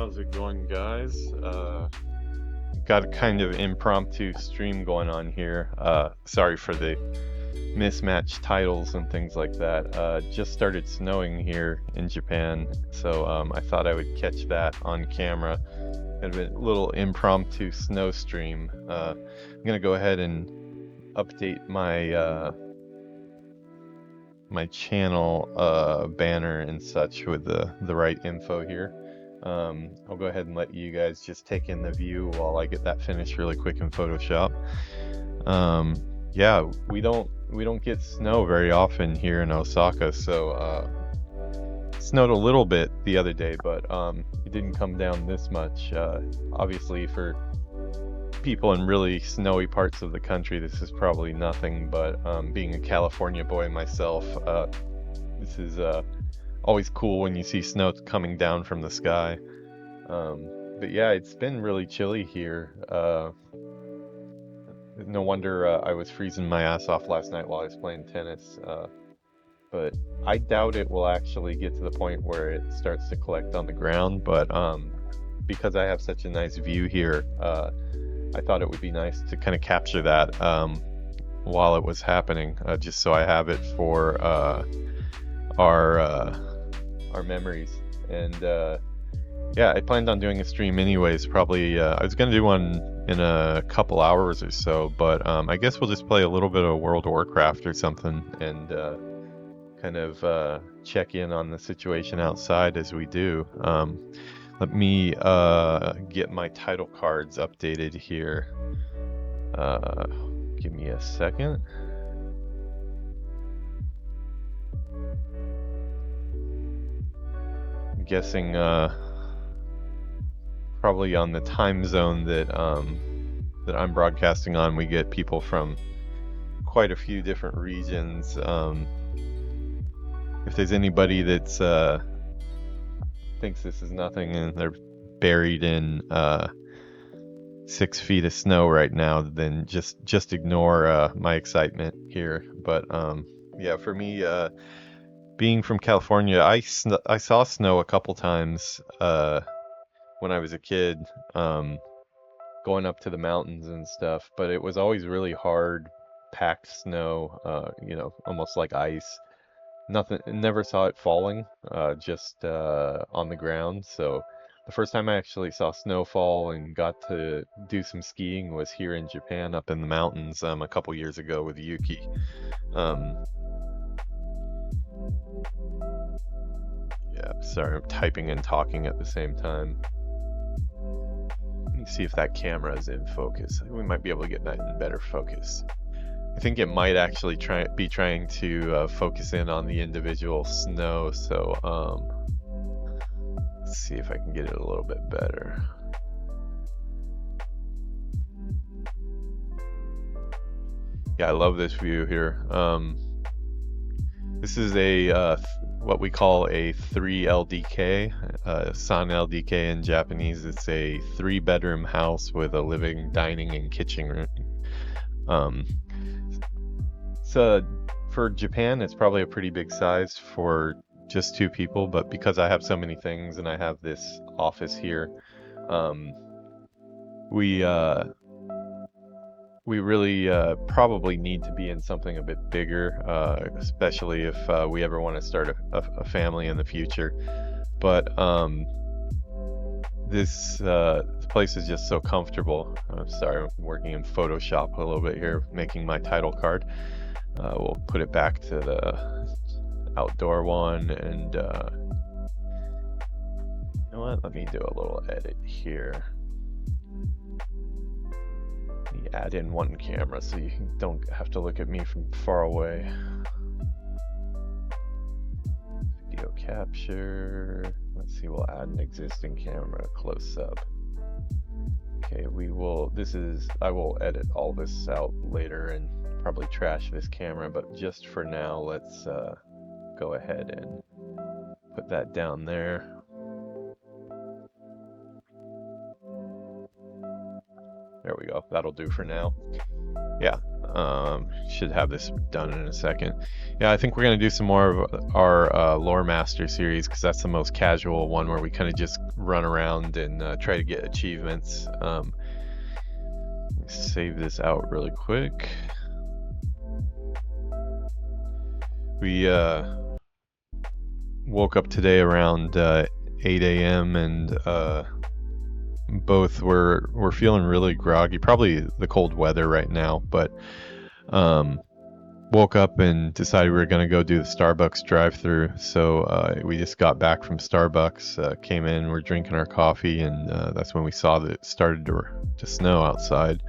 How's it going, guys? Got a kind of impromptu stream going on here. Sorry for the mismatched titles and things like that. Just started snowing here in Japan, so I thought I would catch that on camera. Kind of a little impromptu snow stream. I'm gonna go ahead and update my channel banner and such with the right info here. I'll go ahead and let you guys just take in the view while I get that finished really quick in Photoshop. Yeah, we don't get snow very often here in Osaka, so it snowed a little bit the other day, but it didn't come down this much. Obviously, for people in really snowy parts of the country, this is probably nothing, but being a California boy myself, this is always cool when you see snow coming down from the sky. But yeah, it's been really chilly here. No wonder I was freezing my ass off last night while I was playing tennis. But I doubt it will actually get to the point where it starts to collect on the ground, but because I have such a nice view here, I thought it would be nice to kind of capture that while it was happening, just so I have it for our memories. And yeah, I planned on doing a stream anyways. Probably I was gonna do one in a couple hours or so, but I guess we'll just play a little bit of World of Warcraft or something and kind of check in on the situation outside as we do. Let me get my title cards updated here. Give me a second. I'm guessing probably on the time zone that that I'm broadcasting on, we get people from quite a few different regions. If there's anybody that's thinks this is nothing and they're buried in 6 feet of snow right now, then just ignore my excitement here. But yeah, for me, being from California, I saw snow a couple times when I was a kid, going up to the mountains and stuff, but it was always really hard packed snow, you know, almost like ice. Never saw it falling, just on the ground. So the first time I actually saw snowfall and got to do some skiing was here in Japan, up in the mountains, a couple years ago with Yuki. Yeah, sorry, I'm typing and talking at the same time. Let me see if that camera is in focus. We might be able to get that in better focus. I think it might actually be trying to focus in on the individual snow, so let's see if I can get it a little bit better. Yeah, I love this view here. This is a what we call a 3 LDK, San LDK in Japanese. It's a 3-bedroom house with a living, dining, and kitchen room. So for Japan, it's probably a pretty big size for just 2 people, but because I have so many things and I have this office here, we really probably need to be in something a bit bigger, especially if we ever want to start a family in the future. But this place is just so comfortable. I'm sorry, I'm working in Photoshop a little bit here, making my title card. We'll put it back to the outdoor one, and you know what? Let me do a little edit here. Let me add in one camera so you don't have to look at me from far away. Video capture. Let's see, we'll add an existing camera close up. Okay, I will edit all this out later and probably trash this camera, but just for now, let's go ahead and put that down there. There we go. That'll do for now. Yeah, Should have this done in a second. Yeah, I think we're gonna do some more of our Loremaster series because that's the most casual one where we kind of just run around and try to get achievements. Save this out really quick. We woke up today around 8 a.m. and both were feeling really groggy. Probably the cold weather right now, but woke up and decided we were going to go do the Starbucks drive-through. So we just got back from Starbucks, came in, we're drinking our coffee, and that's when we saw that it started to snow outside.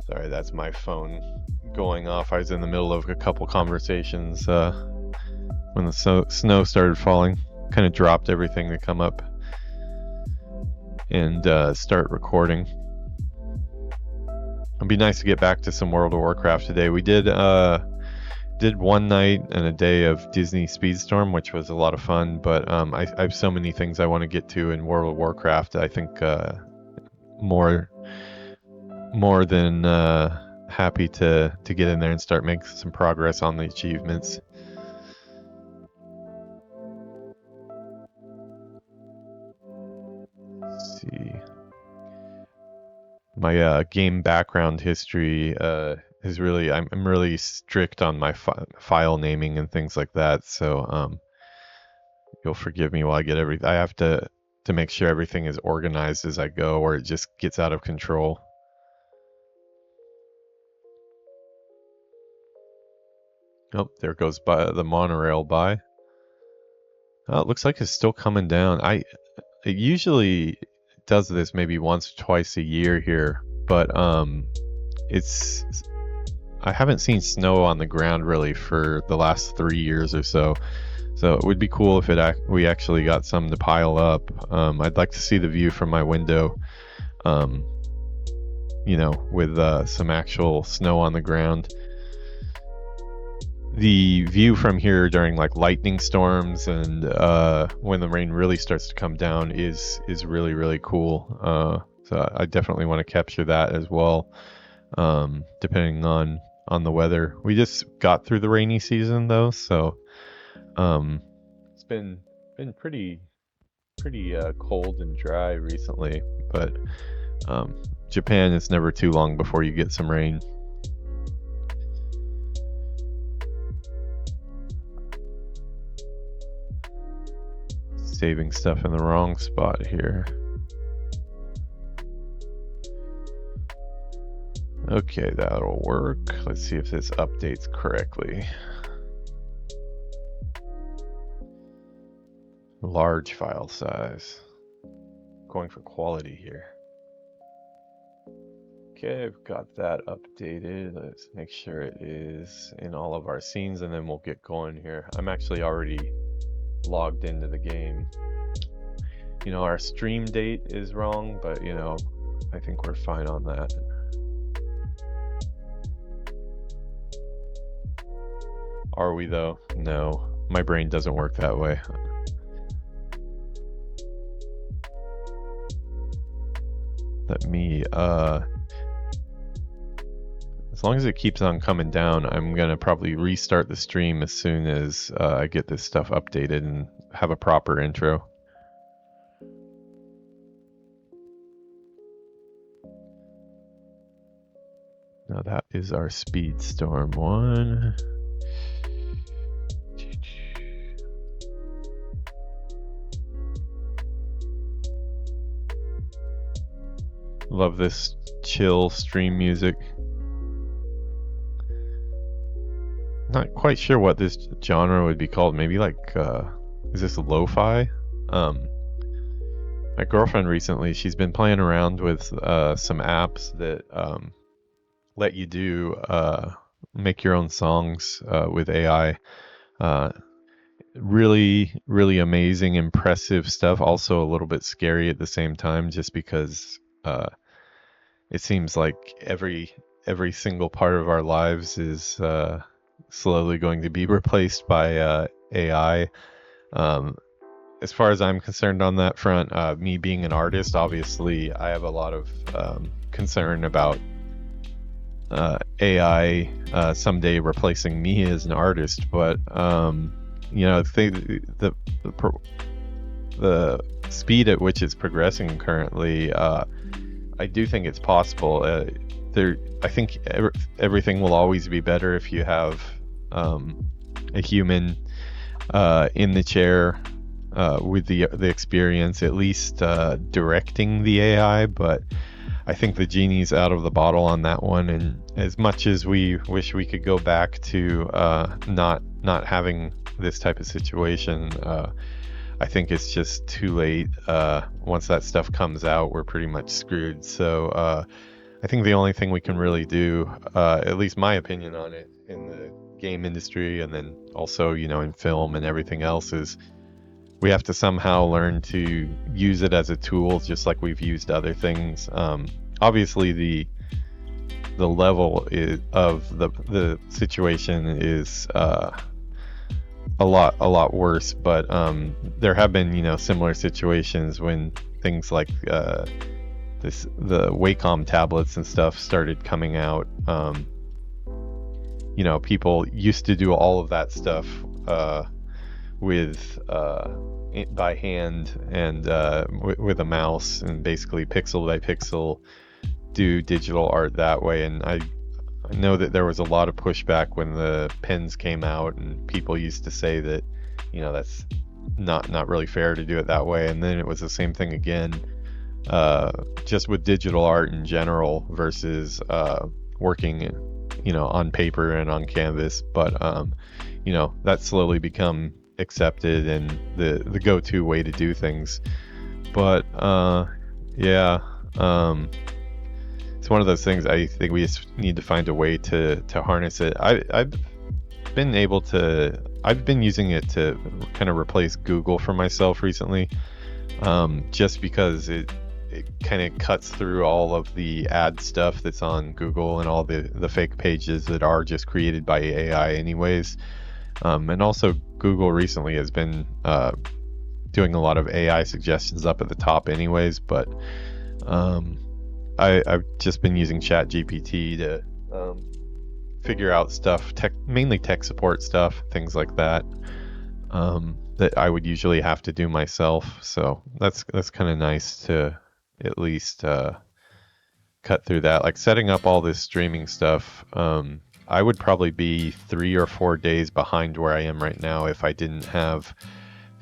Sorry, that's my phone going off. I was in the middle of a couple conversations when the snow started falling. Kind of dropped everything to come up and start recording. It'd be nice to get back to some World of Warcraft today. We did one night and a day of Disney Speedstorm, which was a lot of fun, but I have so many things I want to get to in World of Warcraft. I think more than happy to get in there and start making some progress on the achievements. Let's see. My game background history is really, I'm really strict on my file naming and things like that, so you'll forgive me while I get everything. I have to make sure everything is organized as I go, or it just gets out of control. Oh, there goes by the monorail by. Oh, it looks like it's still coming down. It usually does this maybe once or twice a year here, but I haven't seen snow on the ground really for the last 3 years or so. So it would be cool if we actually got some to pile up. I'd like to see the view from my window, with some actual snow on the ground. The view from here during like lightning storms and when the rain really starts to come down is really, really cool. So I definitely want to capture that as well, depending on the weather. We just got through the rainy season though, so it's been pretty cold and dry recently. But Japan, it's never too long before you get some rain. Saving stuff in the wrong spot here. Okay, that'll work. Let's see if this updates correctly. Large file size. Going for quality here. Okay, I've got that updated. Let's make sure it is in all of our scenes and then we'll get going here. I'm actually already logged into the game. Our stream date is wrong, but I think we're fine on that. Are we though? No, my brain doesn't work that way. Let me as long as it keeps on coming down, I'm gonna probably restart the stream as soon as I get this stuff updated and have a proper intro. Now that is our Speedstorm one. Love this chill stream music. Not quite sure what this genre would be called. Maybe like, is this lo-fi? My girlfriend recently, she's been playing around with some apps that let you do make your own songs with AI. Really, really amazing, impressive stuff. Also a little bit scary at the same time, just because it seems like every single part of our lives is slowly going to be replaced by AI. As far as I'm concerned on that front, me being an artist, obviously I have a lot of concern about AI someday replacing me as an artist, but the speed at which it's progressing currently, I do think it's possible. I think everything will always be better if you have a human in the chair with the experience, at least directing the AI. But I think the genie's out of the bottle on that one. And as much as we wish we could go back to not having this type of situation, I think it's just too late. Once that stuff comes out, we're pretty much screwed. So I think the only thing we can really do, at least my opinion on it in the game industry, and then also, in film and everything else, is we have to somehow learn to use it as a tool, just like we've used other things. Obviously, the level of the situation is a lot worse, but there have been similar situations when things like the Wacom tablets and stuff started coming out. People used to do all of that stuff with by hand and with a mouse, and basically pixel by pixel do digital art that way. And I know that there was a lot of pushback when the pens came out, and people used to say that that's not really fair to do it that way. And then it was the same thing again, just with digital art in general versus working on paper and on canvas. But that's slowly become accepted and the go-to way to do things. But yeah, it's one of those things. I think we just need to find a way to harness it. I've been using it to kind of replace Google for myself recently, just because it kind of cuts through all of the ad stuff that's on Google and all the fake pages that are just created by AI anyways. And also Google recently has been doing a lot of AI suggestions up at the top anyways, but I've just been using ChatGPT to figure out stuff, mainly tech support stuff, things like that, that I would usually have to do myself. So that's kind of nice to at least cut through that. Like setting up all this streaming stuff, I would probably be 3 or 4 days behind where I am right now if I didn't have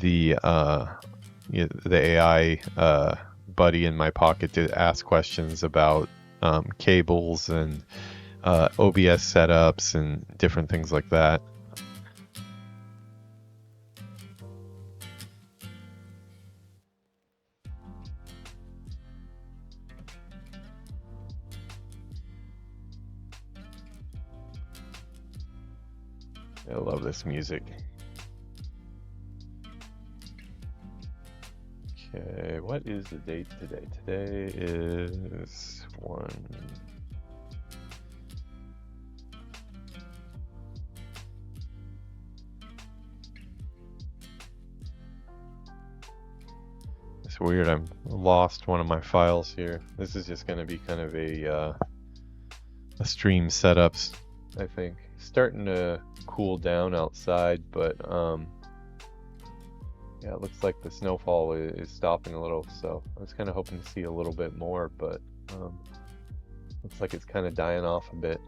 the AI buddy in my pocket to ask questions about cables and OBS setups and different things like that. I love this music. Okay, what is the date today? Today is 1. It's weird, I've lost one of my files here. This is just going to be kind of a stream setups, I think. Starting to cool down outside, but yeah, it looks like the snowfall is stopping a little, so I was kind of hoping to see a little bit more, but looks like it's kind of dying off a bit.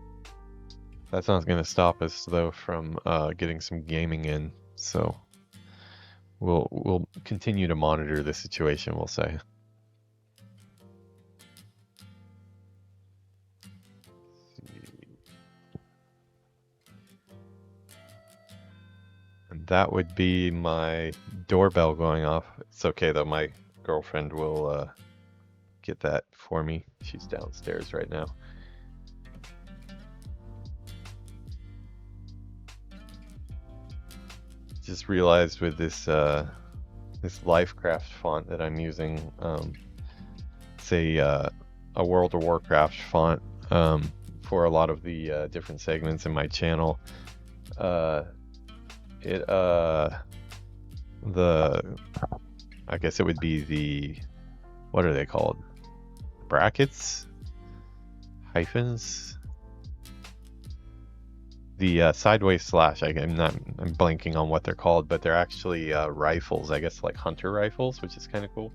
That's not going to stop us though from getting some gaming in, so we'll continue to monitor the situation, we'll say. And that would be my doorbell going off. It's okay though, my girlfriend will get that for me. She's downstairs right now. Just realized with this this Lifecraft font that I'm using, it's a World of Warcraft font for a lot of the different segments in my channel. I guess it would be the, what are they called? Brackets? Hyphens? The sideways slash. I'm blanking on what they're called, but they're actually rifles. I guess like hunter rifles, which is kind of cool.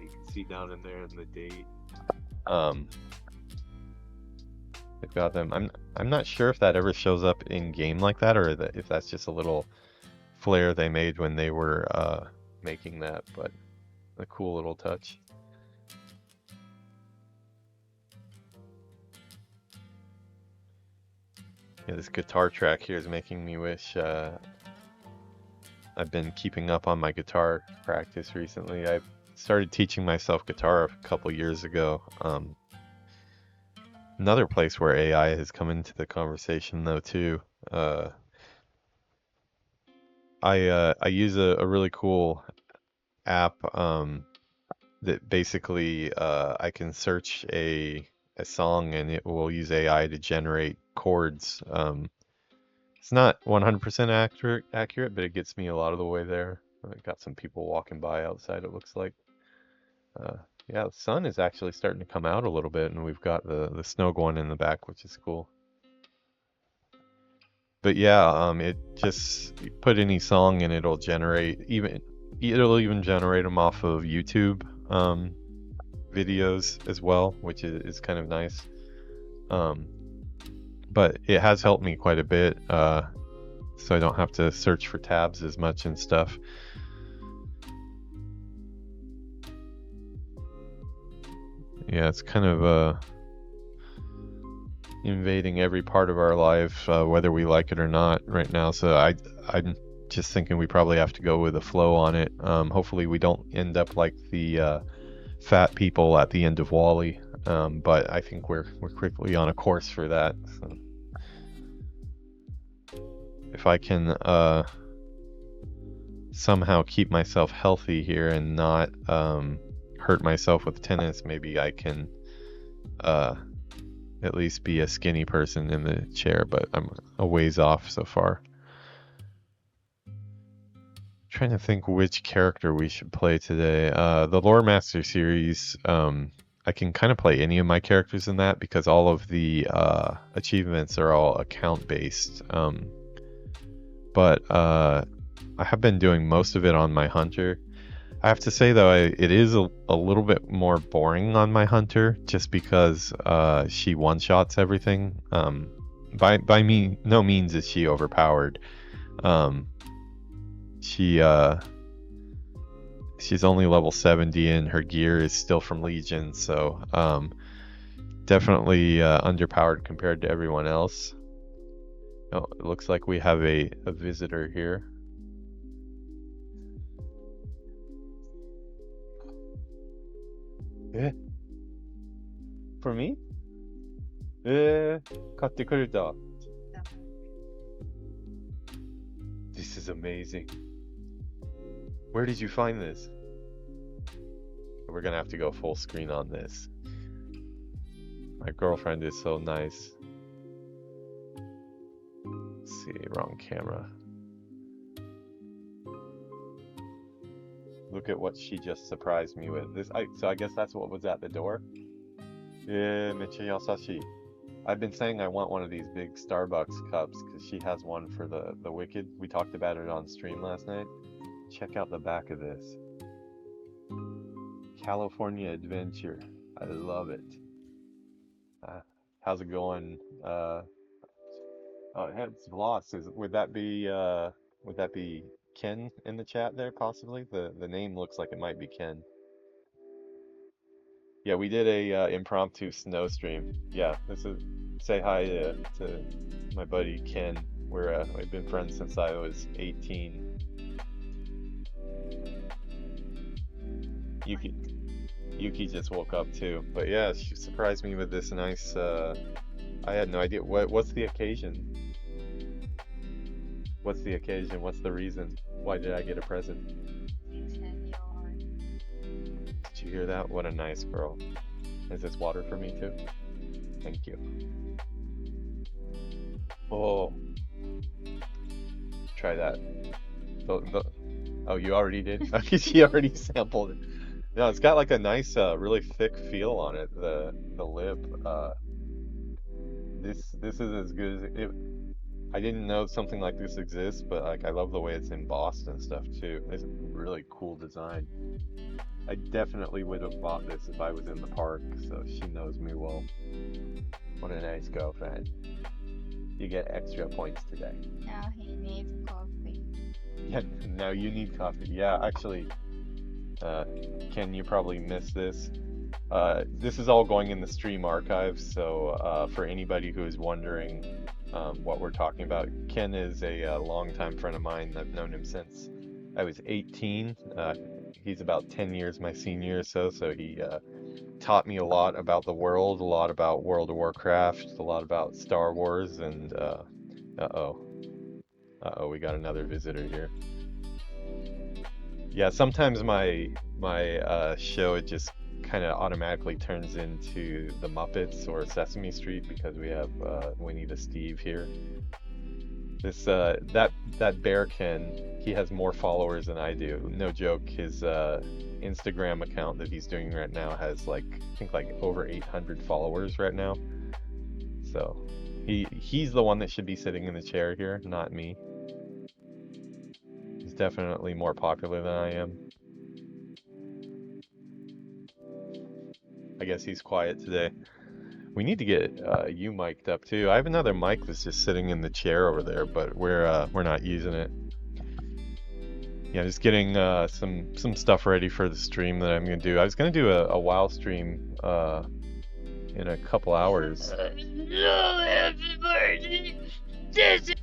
You can see down in there in the date. They've got them. I'm not sure if that ever shows up in game like that, or if that's just a little flair they made when they were making that, but a cool little touch. Yeah, this guitar track here is making me wish I've been keeping up on my guitar practice recently. I started teaching myself guitar a couple years ago. Another place where AI has come into the conversation though too. I use a really cool app that basically I can search a song and it will use AI to generate chords. It's not 100% accurate, but it gets me a lot of the way there. I got some people walking by outside, it looks like. Yeah, the sun is actually starting to come out a little bit, and we've got the snow going in the back, which is cool. But yeah, it just you put any song and it'll even generate them off of YouTube videos as well, which is kind of nice. But it has helped me quite a bit, so I don't have to search for tabs as much and stuff. Yeah, it's kind of invading every part of our life, whether we like it or not right now. So I'm just thinking we probably have to go with the flow on it. Hopefully we don't end up like the fat people at the end of WALL-E, but I think we're quickly on a course for that. So if I can somehow keep myself healthy here and not hurt myself with tennis, maybe I can at least be a skinny person in the chair, but I'm a ways off so far. Trying to think which character we should play today. The Loremaster series, I can kind of play any of my characters in that because all of the achievements are all account based. But I have been doing most of it on my hunter. I have to say though, it is a little bit more boring on my hunter just because she one-shots everything. By no means is she overpowered. She's only level 70 and her gear is still from Legion, so definitely underpowered compared to everyone else. Oh, it looks like we have a visitor here. For me? 買ってくれた. This is amazing. Where did you find this? We're gonna have to go full screen on this. My girlfriend is so nice. Let's see, wrong camera. Look at what she just surprised me with. So I guess that's what was at the door. Yeah, mecha yasashi. I've been saying I want one of these big Starbucks cups because she has one for the Wicked. We talked about it on stream last night. Check out the back of this. California Adventure. I love it. How's it going? Oh, it's lost. Would that be Ken in the chat there, possibly? The name looks like it might be Ken. Yeah, we did a impromptu snow stream. Yeah, say hi to my buddy Ken. We've been friends since I was 18. Yuki just woke up too, but yeah, she surprised me with this nice. I had no idea. What's the occasion? What's the occasion? What's the reason? Why did I get a present? Did you hear that? What a nice girl. Is this water for me too? Thank you. Oh. Try that. Oh, you already did? She already sampled it. No, it's got like a nice, really thick feel on it. The lip. This is as good as it. I didn't know something like this exists, but like I love the way it's embossed and stuff too. It's a really cool design. I definitely would have bought this if I was in the park, so she knows me well. What a nice girlfriend. You get extra points today. Now he needs coffee. Yeah, now you need coffee. Yeah, actually, Ken, you probably missed this. This is all going in the stream archive, so for anybody who is wondering what we're talking about, Ken is a longtime friend of mine. I've known him since I was 18. He's about 10 years my senior or so, so he taught me a lot about the world, a lot about World of Warcraft, a lot about Star Wars, and uh-oh, we got another visitor here. Yeah, sometimes my show it just kind of automatically turns into the Muppets or Sesame Street because we have Winnie the Steve here. This that bear Ken, he has more followers than I do. No joke. His Instagram account that he's doing right now has like I think like over 800 followers right now. So he's the one that should be sitting in the chair here, not me. He's definitely more popular than I am. I guess he's quiet today. We need to get you mic'd up too. I have another mic that's just sitting in the chair over there, but we're not using it. Yeah, just getting some stuff ready for the stream that I'm gonna do. I was gonna do a WoW stream in a couple hours. Hello, everybody. This is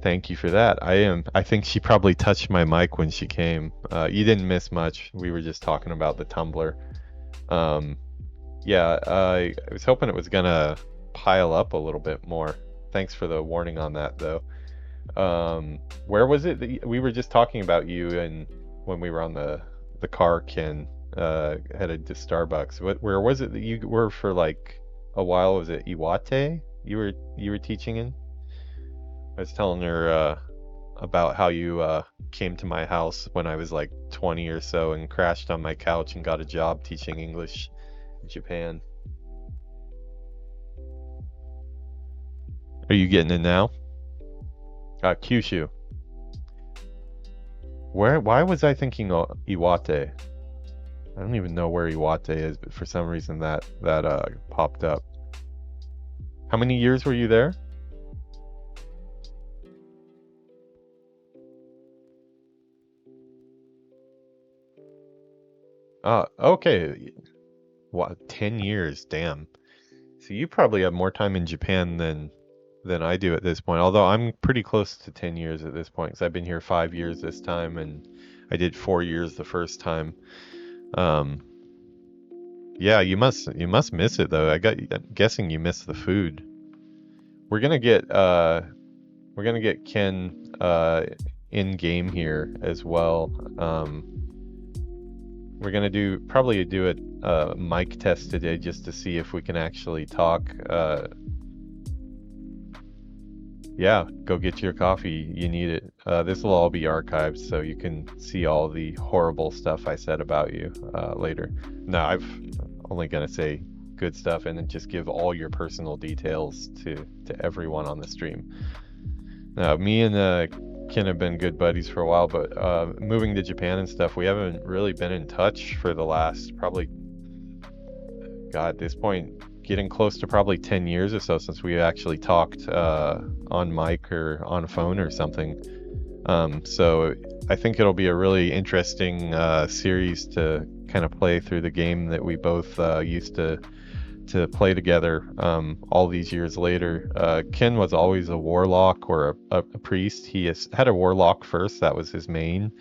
Thank you for that. I think she probably touched my mic when she came. You didn't miss much. We were just talking about the tumbler. Um, yeah, I was hoping it was gonna pile up a little bit more. Thanks for the warning on that, though. Where was it that we were just talking about you and when we were on the car, Ken, headed to Starbucks. Where was it that you were for like a while? Was it Iwate? You were teaching in? I was telling her about how you came to my house when I was like 20 or so and crashed on my couch and got a job teaching English in Japan. Are you getting it now? Kyushu. Why was I thinking Iwate? I don't even know where Iwate is, but for some reason that popped up. How many years were you there? Okay. What, 10 years? Damn. So you probably have more time in Japan than than I do at this point. Although I'm pretty close to 10 years at this point, because I've been here 5 years this time, and I did 4 years the first time. Um, yeah, you must miss it though. I'm guessing you miss the food. We're gonna get Ken in game here as well. We're gonna probably do a mic test today just to see if we can actually talk. Yeah, go get your coffee. You need it. This will all be archived, so you can see all the horrible stuff I said about you later. No, I've only gonna say good stuff, and then just give all your personal details to everyone on the stream. Now, me and Ken have been good buddies for a while, but moving to Japan and stuff, we haven't really been in touch for the last probably, God, at this point, getting close to probably 10 years or so since we actually talked on mic or on phone or something. So I think it'll be a really interesting series to kind of play through the game that we both used to play together all these years later. Ken was always a warlock or a priest. He had a warlock first, that was his main,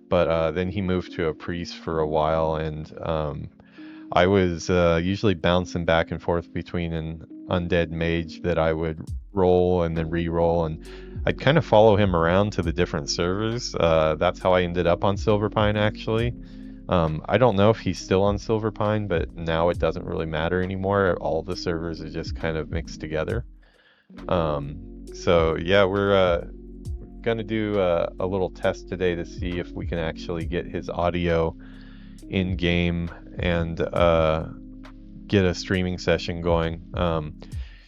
but then he moved to a priest for a while, and I was usually bouncing back and forth between an undead mage that I would roll and then re-roll, and I'd kind of follow him around to the different servers. That's how I ended up on Silverpine, actually. I don't know if he's still on Silverpine, but now it doesn't really matter anymore. All the servers are just kind of mixed together. So yeah, we're gonna do a little test today to see if we can actually get his audio in game and get a streaming session going.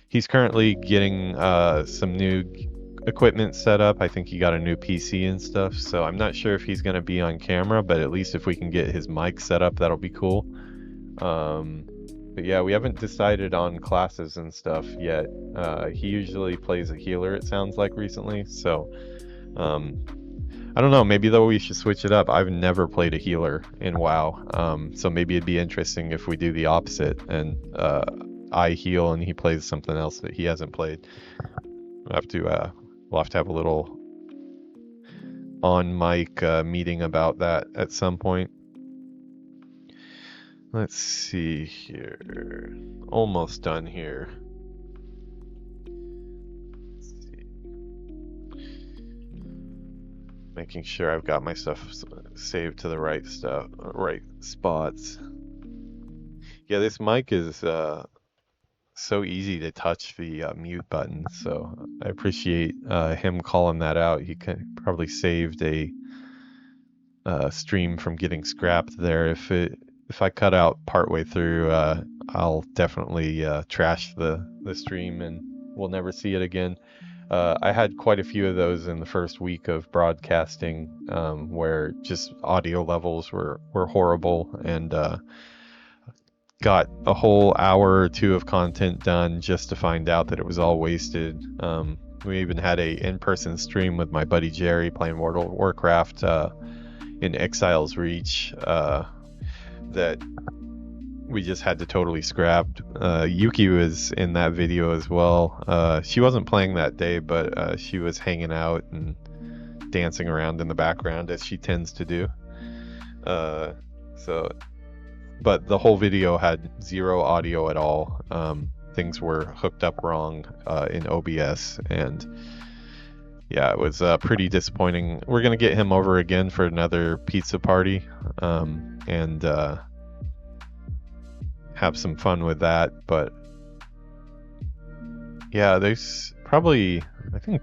He's currently getting some new equipment set up. I think he got a new PC and stuff, so I'm not sure if he's going to be on camera, but at least if we can get his mic set up, that'll be cool. But yeah, we haven't decided on classes and stuff yet. He usually plays a healer, it sounds like, recently, so I don't know, maybe though we should switch it up. I've never played a healer in WoW, so maybe it'd be interesting if we do the opposite and I heal and he plays something else that he hasn't played. We'll have to have a little on mic meeting about that at some point. Let's see here. Almost done here. Let's see. Making sure I've got my stuff saved to the right spots. Yeah, this mic is so easy to touch the mute button, so I appreciate him calling that out. He probably saved a stream from getting scrapped there. If I cut out partway through, I'll definitely trash the stream and we'll never see it again. I had quite a few of those in the first week of broadcasting, where just audio levels were horrible, and got a whole hour or two of content done just to find out that it was all wasted. We even had a in-person stream with my buddy Jerry playing World of Warcraft in Exile's Reach that we just had to totally scrap. Yuki was in that video as well. She wasn't playing that day, but she was hanging out and dancing around in the background as she tends to do. But the whole video had zero audio at all. Things were hooked up wrong in OBS, and yeah, it was pretty disappointing. We're gonna get him over again for another pizza party, and have some fun with that. But yeah, there's probably, I think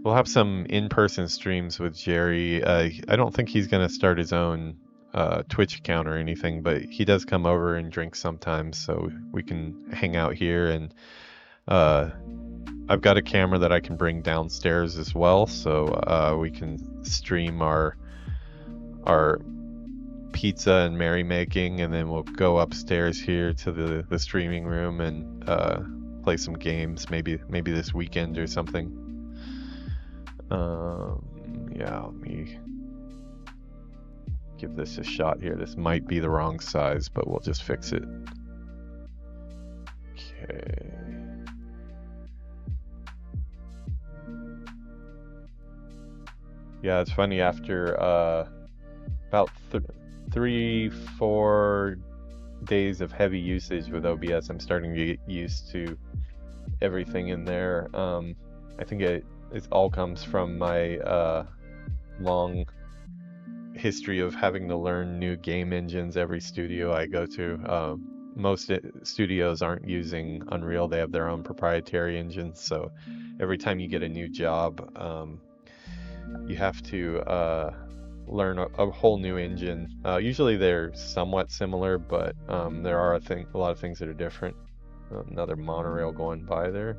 we'll have some in-person streams with Jerry. I don't think he's gonna start his own Twitch account or anything, but he does come over and drink sometimes, so we can hang out here. And I've got a camera that I can bring downstairs as well, so we can stream our pizza and merrymaking, and then we'll go upstairs here to the streaming room and play some games, maybe this weekend or something. Yeah, let me give this a shot here. This might be the wrong size, but we'll just fix it. Okay. Yeah, it's funny, after about 3-4 days of heavy usage with OBS, I'm starting to get used to everything in there. I think it all comes from my long history of having to learn new game engines every studio I go to. Most studios aren't using Unreal, they have their own proprietary engines, so every time you get a new job, you have to learn a whole new engine. Usually they're somewhat similar, but there are a lot of things that are different. Another monorail going by there.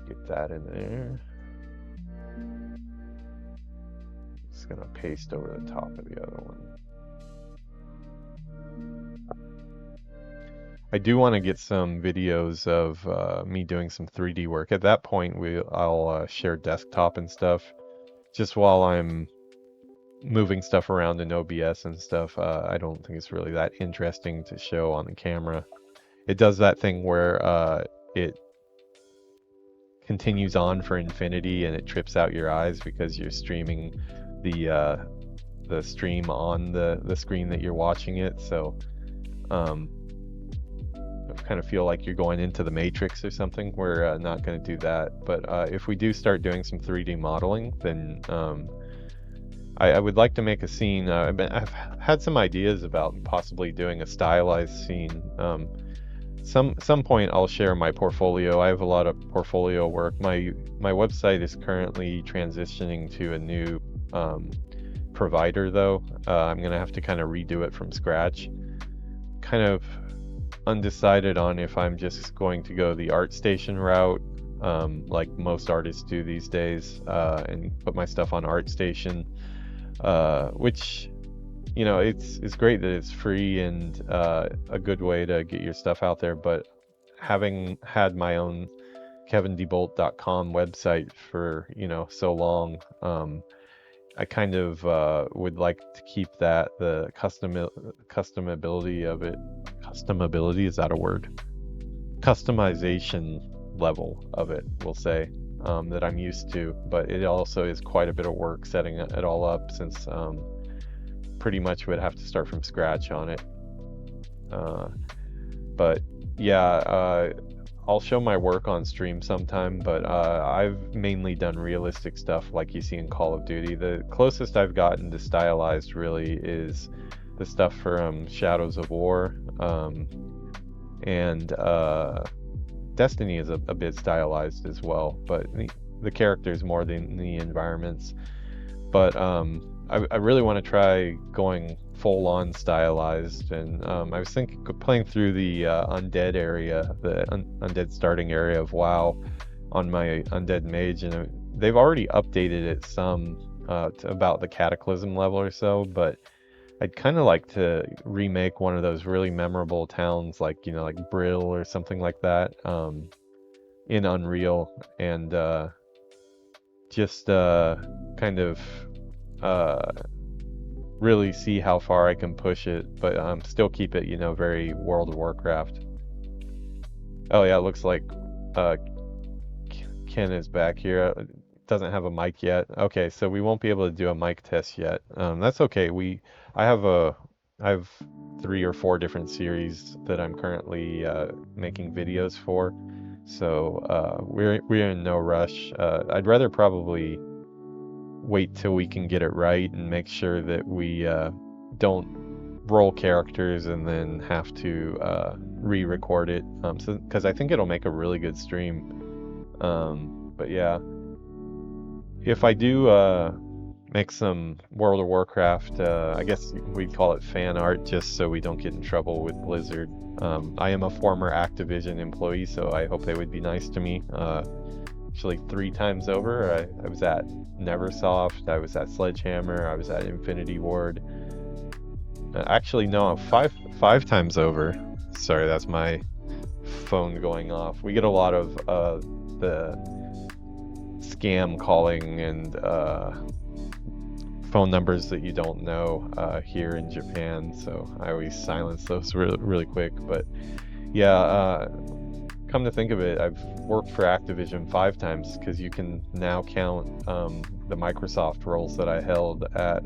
Get that in there. Just gonna paste over the top of the other one. I do want to get some videos of me doing some 3D work. At that point, I'll share desktop and stuff. Just while I'm moving stuff around in OBS and stuff, I don't think it's really that interesting to show on the camera. It does that thing where it continues on for infinity and it trips out your eyes because you're streaming the stream on the screen that you're watching it. So I kind of feel like you're going into the Matrix or something. We're not going to do that, but if we do start doing some 3D modeling, then I would like to make a scene. I've had some ideas about possibly doing a stylized scene. Some point I'll share my portfolio. I have a lot of portfolio work. My website is currently transitioning to a new provider, though. I'm gonna have to kind of redo it from scratch. Kind of undecided on if I'm just going to go the ArtStation route, like most artists do these days, and put my stuff on ArtStation, which, you know, it's great that it's free and a good way to get your stuff out there. But having had my own KevinDebolt.com website for, you know, so long, I kind of would like to keep that, the customability of it. Customability, is that a word? Customization level of it, we'll say, that I'm used to. But it also is quite a bit of work setting it all up, since pretty much would have to start from scratch on it. But yeah, I'll show my work on stream sometime, but I've mainly done realistic stuff like you see in Call of Duty. The closest I've gotten to stylized really is the stuff from Shadows of War, and Destiny is a bit stylized as well, but the characters more than the environments. But I really want to try going full-on stylized, and I was playing through the undead area, the undead starting area of WoW on my undead mage, and they've already updated it some to about the cataclysm level or so, but I'd kind of like to remake one of those really memorable towns, like, you know, like Brill or something like that, in Unreal, and just kind of really see how far I can push it, but still keep it, you know, very World of Warcraft. Oh yeah, it looks like Ken is back here. Doesn't have a mic yet. Okay, so we won't be able to do a mic test yet. That's okay. I have 3 or 4 different series that I'm currently making videos for, so we're in no rush. I'd rather probably wait till we can get it right and make sure that we don't roll characters and then have to re-record it, because I think it'll make a really good stream. But yeah, if I do make some World of Warcraft, I guess we'd call it fan art, just so we don't get in trouble with Blizzard. I am a former Activision employee, so I hope they would be nice to me. Actually 3 times over. I was at Neversoft, I was at Sledgehammer, I was at Infinity Ward. Actually, no, 5 times over. Sorry, that's my phone going off. We get a lot of the scam calling and phone numbers that you don't know here in Japan, so I always silence those really quick. But yeah, come to think of it, I've worked for Activision 5 times because you can now count the Microsoft roles that I held at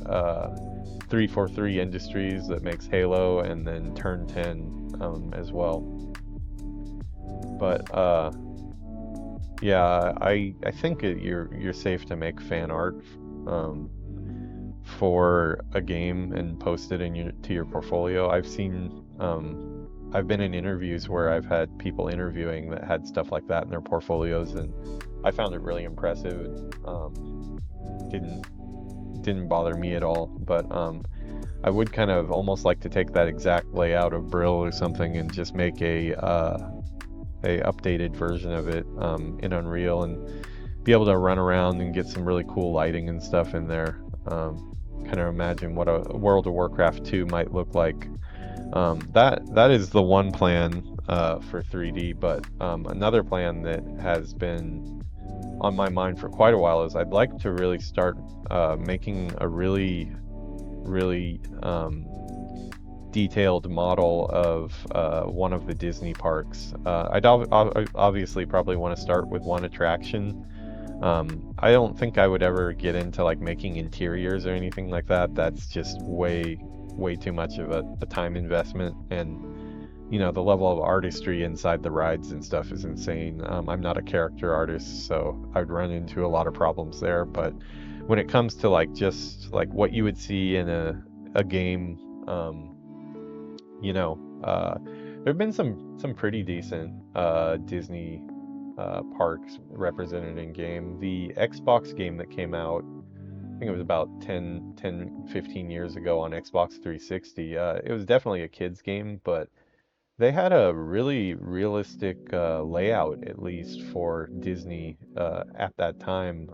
343 Industries that makes Halo, and then Turn 10 as well. But yeah, I think you're safe to make fan art um, for a game and post it to your portfolio. I've been in interviews where I've had people interviewing that had stuff like that in their portfolios, and I found it really impressive. Didn't bother me at all, but I would kind of almost like to take that exact layout of Brill or something and just make a updated version of it in Unreal and be able to run around and get some really cool lighting and stuff in there. Kind of imagine what a World of Warcraft 2 might look like. That is the one plan for 3D, but another plan that has been on my mind for quite a while is I'd like to really start making a really detailed model of one of the Disney parks. I'd obviously probably want to start with one attraction. I don't think I would ever get into like making interiors or anything like that. That's just way too much of a time investment, and you know, the level of artistry inside the rides and stuff is insane. I'm not a character artist, so I'd run into a lot of problems there. But when it comes to like just like what you would see in a game, you know, there have been some pretty decent Disney parks represented in game. The Xbox game that came out, I think it was about 15 years ago on Xbox 360. It was definitely a kid's game, but they had a really realistic layout, at least for Disney at that time.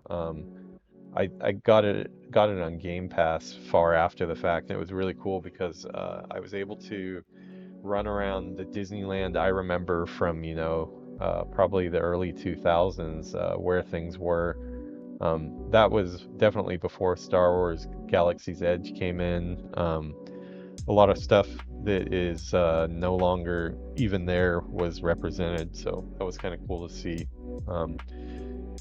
I got it on Game Pass far after the fact, and it was really cool because I was able to run around the Disneyland I remember from, you know, probably the early 2000s, where things were. That was definitely before Star Wars Galaxy's Edge came in. A lot of stuff that is no longer even there was represented, so that was kind of cool to see.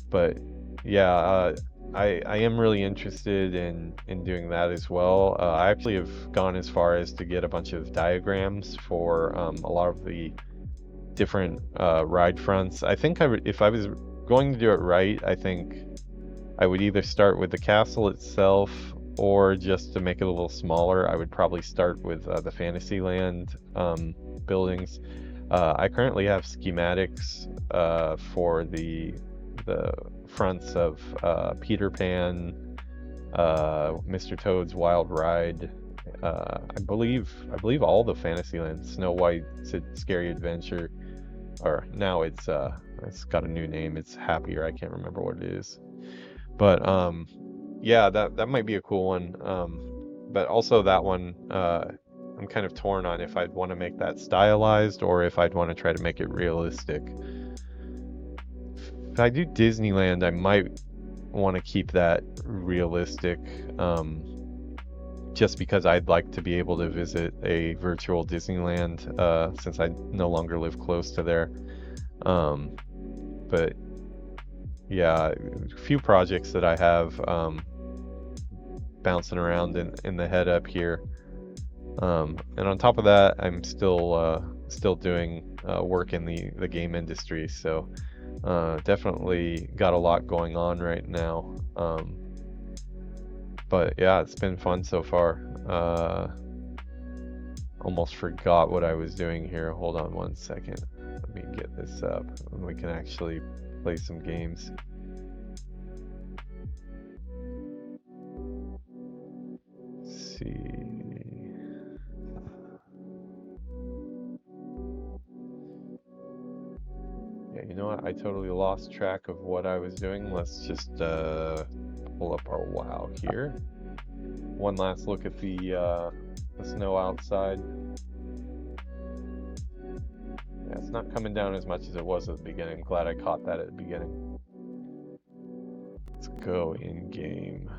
But yeah, I am really interested in doing that as well. I actually have gone as far as to get a bunch of diagrams for a lot of the different ride fronts. I think if I was going to do it right, I think I would either start with the castle itself, or just to make it a little smaller, I would probably start with the Fantasyland buildings. I currently have schematics for the fronts of Peter Pan, Mr. Toad's Wild Ride. I believe all the Fantasyland, Snow White's Scary Adventure, or now it's got a new name. It's Happier. I can't remember what it is. But yeah, that might be a cool one. But also that one, I'm kind of torn on if I'd want to make that stylized or if I'd want to try to make it realistic. If I do Disneyland, I might want to keep that realistic, just because I'd like to be able to visit a virtual Disneyland, since I no longer live close to there. But yeah, a few projects that I have bouncing around in the head up here. And on top of that, I'm still doing work in the game industry, so definitely got a lot going on right now. But yeah, it's been fun so far. Almost forgot what I was doing here. Hold on one second. Let me get this up and we can actually play some games. Let's see. Yeah, you know what? I totally lost track of what I was doing. Let's just pull up our WoW here. One last look at the snow outside. Yeah, it's not coming down as much as it was at the beginning. Glad I caught that at the beginning. Let's go in game.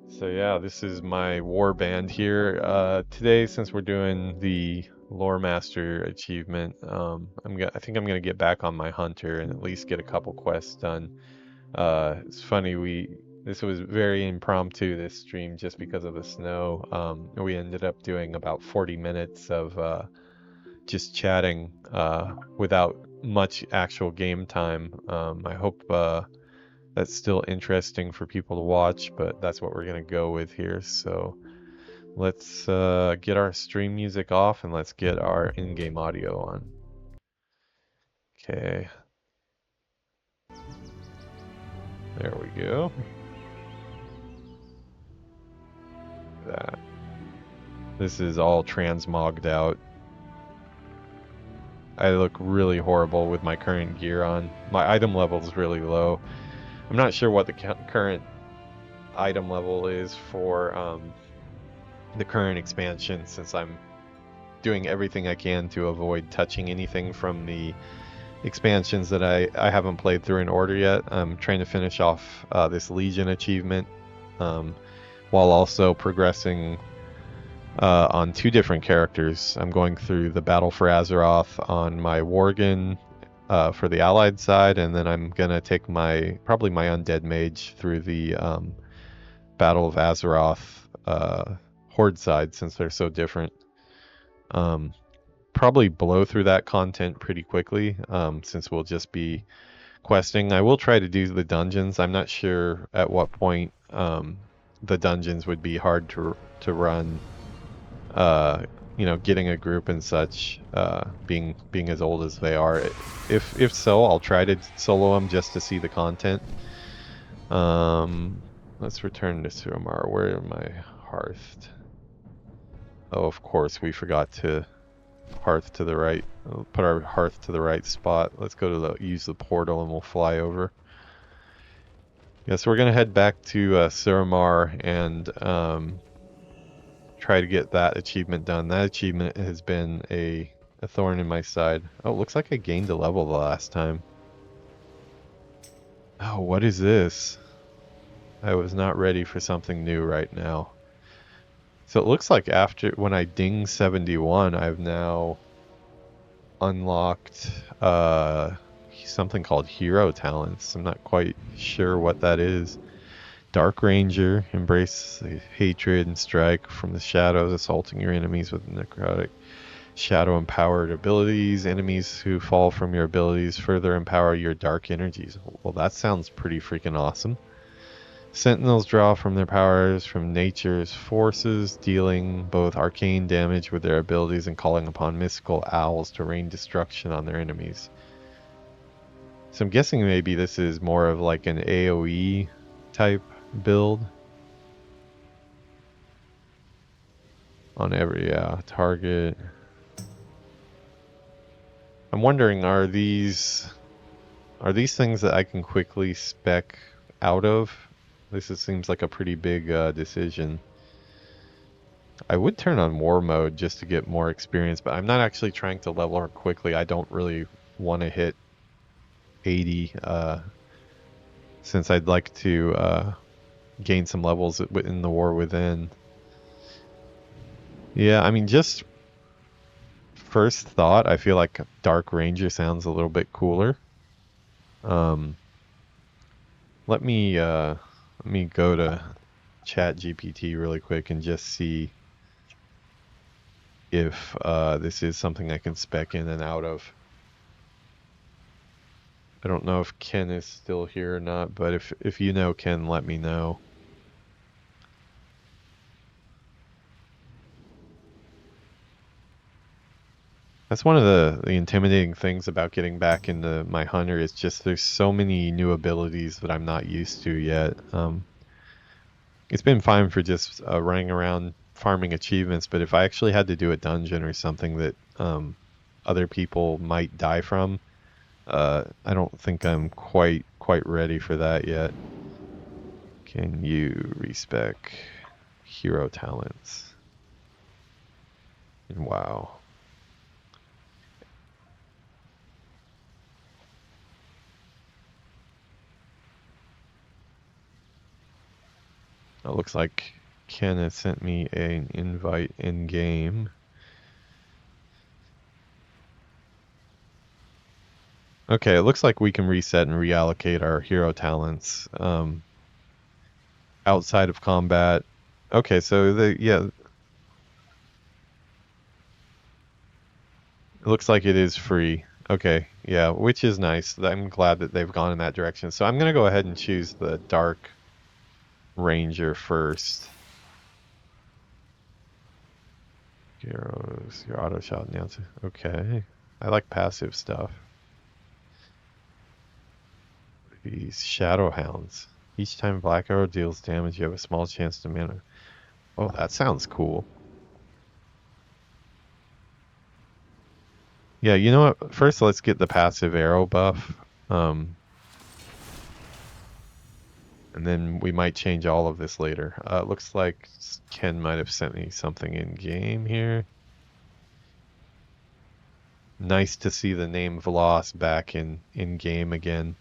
So yeah, this is my war band here. Today, since we're doing the Loremaster Achievement. I think I'm gonna get back on my hunter and at least get a couple quests done. It's funny, this was very impromptu, this stream, just because of the snow. We ended up doing about 40 minutes of just chatting without much actual game time. I hope that's still interesting for people to watch, but that's what we're gonna go with here. So let's get our stream music off and let's get our in-game audio on. Okay. There we go. That. This is all transmogged out. I look really horrible with my current gear on. My item level is really low. I'm not sure what the current item level is for the current expansion, since I'm doing everything I can to avoid touching anything from the expansions that I haven't played through in order yet. I'm trying to finish off this Legion achievement while also progressing on two different characters. I'm going through the Battle for Azeroth on my Worgen for the Allied side, and then I'm gonna take probably my Undead Mage through the Battle of Azeroth Horde side, since they're so different. Probably blow through that content pretty quickly, since we'll just be questing. I will try to do the dungeons. I'm not sure at what point the dungeons would be hard to run. Getting a group and such, being as old as they are. If so, I'll try to solo them just to see the content. Let's return to Suramar. Where am I hearthed? Oh, of course, we forgot to hearth to the right. We'll put our hearth to the right spot. Let's go to use the portal and we'll fly over. Yes, we're gonna head back to Suramar and try to get that achievement done. That achievement has been a thorn in my side. Oh, it looks like I gained a level the last time. Oh, what is this? I was not ready for something new right now. So it looks like when I ding 71, I've now unlocked something called hero talents. I'm not quite sure what that is. Dark Ranger, embrace hatred and strike from the shadows, assaulting your enemies with necrotic shadow empowered abilities. Enemies who fall from your abilities further empower your dark energies. Well, that sounds pretty freaking awesome. Sentinels draw from their powers from nature's forces, dealing both arcane damage with their abilities and calling upon mystical owls to rain destruction on their enemies. So I'm guessing maybe this is more of like an AoE type build. On every target. I'm wondering, are these things that I can quickly spec out of? Seems like a pretty big decision. I would turn on war mode just to get more experience, but I'm not actually trying to level her quickly. I don't really want to hit 80 since I'd like to gain some levels in the war within. Yeah, I mean, just first thought, I feel like Dark Ranger sounds a little bit cooler. Let me go to ChatGPT really quick and just see if this is something I can spec in and out of. I don't know if Ken is still here or not, but if you know Ken, let me know. That's one of the intimidating things about getting back into my hunter, is just there's so many new abilities that I'm not used to yet. It's been fine for just running around farming achievements, but if I actually had to do a dungeon or something that other people might die from, I don't think I'm quite ready for that yet. Can you respec hero talents? And wow. It looks like Ken has sent me an invite in game. Okay, it looks like we can reset and reallocate our hero talents outside of combat. Okay, so yeah, it looks like it is free. Okay, yeah, which is nice. I'm glad that they've gone in that direction. So I'm gonna go ahead and choose the Dark Ranger first. Heroes, your auto shot announcer. Okay, I like passive stuff. These Shadow Hounds. Each time Black Arrow deals damage, you have a small chance to mana. Oh, that sounds cool. Yeah, you know what? First, let's get the passive arrow buff. And then we might change all of this later. It looks like Ken might have sent me something in game here. Nice to see the name Veloz back in game again.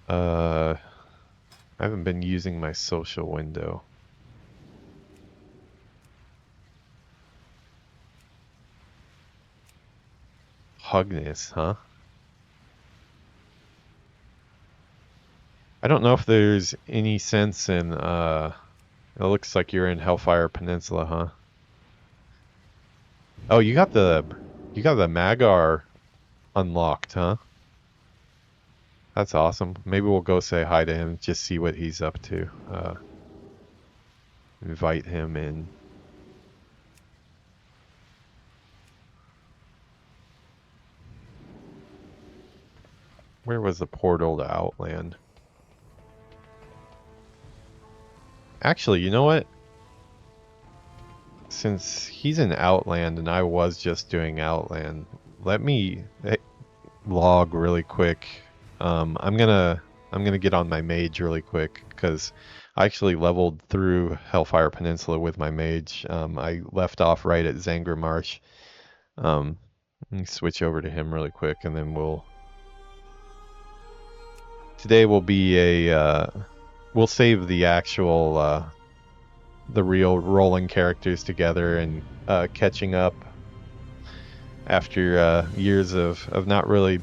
I haven't been using my social window. Hugness, huh? I don't know if there's any sense in, it looks like you're in Hellfire Peninsula, huh? Oh, you got the Magar unlocked, huh? That's awesome. Maybe we'll go say hi to him, just see what he's up to. Invite him in. Where was the portal to Outland? Actually, you know what? Since he's in Outland and I was just doing Outland, let me log really quick. I'm gonna get on my mage really quick because I actually leveled through Hellfire Peninsula with my mage. I left off right at Zangor Marsh. Let me switch over to him really quick, and then today will be we'll save the actual the real rolling characters together and catching up after years of not really